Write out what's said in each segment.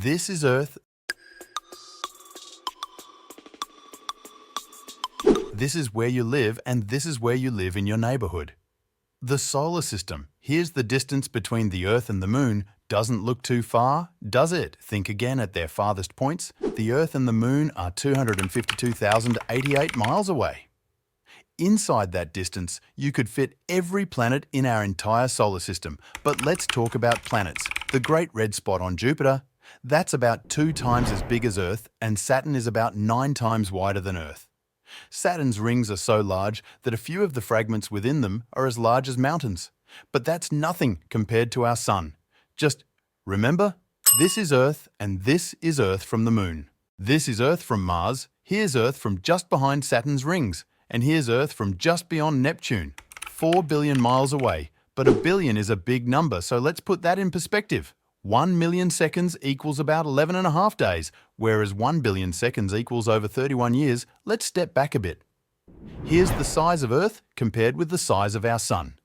This is Earth. This is where you live, and this is where you live in your neighborhood. The solar system. Here's the distance between the Earth and the Moon. Doesn't look too far, does it? Think again at their farthest points. The Earth and the Moon are 252,088 miles away. Inside that distance, you could fit every planet in our entire solar system. But let's talk about planets. The Great Red Spot on Jupiter, that's about 2 times as big as Earth, and Saturn is about 9 times wider than Earth. Saturn's rings are so large that a few of the fragments within them are as large as mountains. But that's nothing compared to our Sun. Just remember, this is Earth and this is Earth from the Moon. This is Earth from Mars, here's Earth from just behind Saturn's rings, and here's Earth from just beyond Neptune. 4 billion miles away, but a billion is a big number, so let's put that in perspective. 1 million seconds equals about 11.5 days, whereas 1 billion seconds equals over 31 years. Let's step back a bit. Here's the size of Earth compared with the size of our Sun.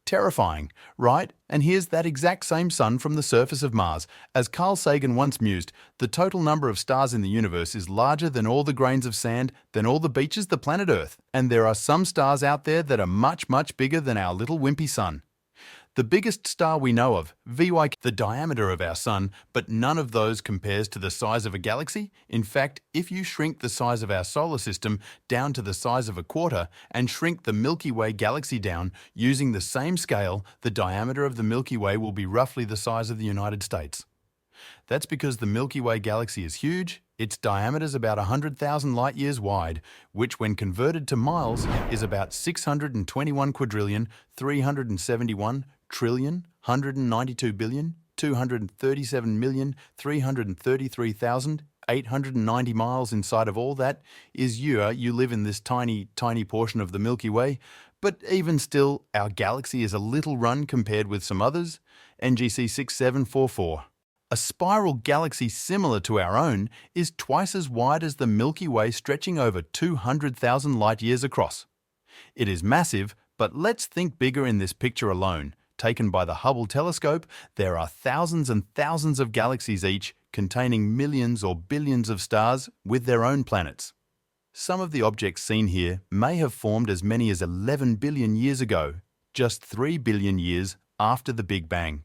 Terrifying, right? And here's that exact same Sun from the surface of Mars. As Carl Sagan once mused, the total number of stars in the universe is larger than all the grains of sand, than all the beaches the planet Earth. And there are some stars out there that are much, much bigger than our little wimpy Sun. The biggest star we know of, VY, the diameter of our Sun, but none of those compares to the size of a galaxy. In fact, if you shrink the size of our solar system down to the size of a quarter and shrink the Milky Way galaxy down using the same scale, the diameter of the Milky Way will be roughly the size of the United States. That's because the Milky Way galaxy is huge. Its diameter is about 100,000 light years wide, which when converted to miles is about 621 quadrillion, 371 trillion, 192 billion, 237 million, 333,890 miles. Inside of all that is you. You live in this tiny, tiny portion of the Milky Way. But even still, our galaxy is a little run compared with some others. NGC 6744. A spiral galaxy similar to our own is twice as wide as the Milky Way, stretching over 200,000 light years across. It is massive, but let's think bigger in this picture alone. Taken by the Hubble telescope, there are thousands and thousands of galaxies each, containing millions or billions of stars with their own planets. Some of the objects seen here may have formed as many as 11 billion years ago, just 3 billion years after the Big Bang.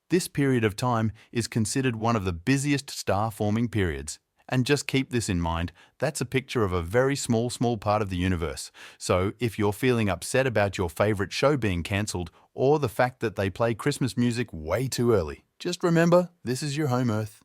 This period of time is considered one of the busiest star-forming periods. And just keep this in mind, that's a picture of a very small part of the universe. So if you're feeling upset about your favorite show being cancelled or the fact that they play Christmas music way too early, just remember, this is your home Earth.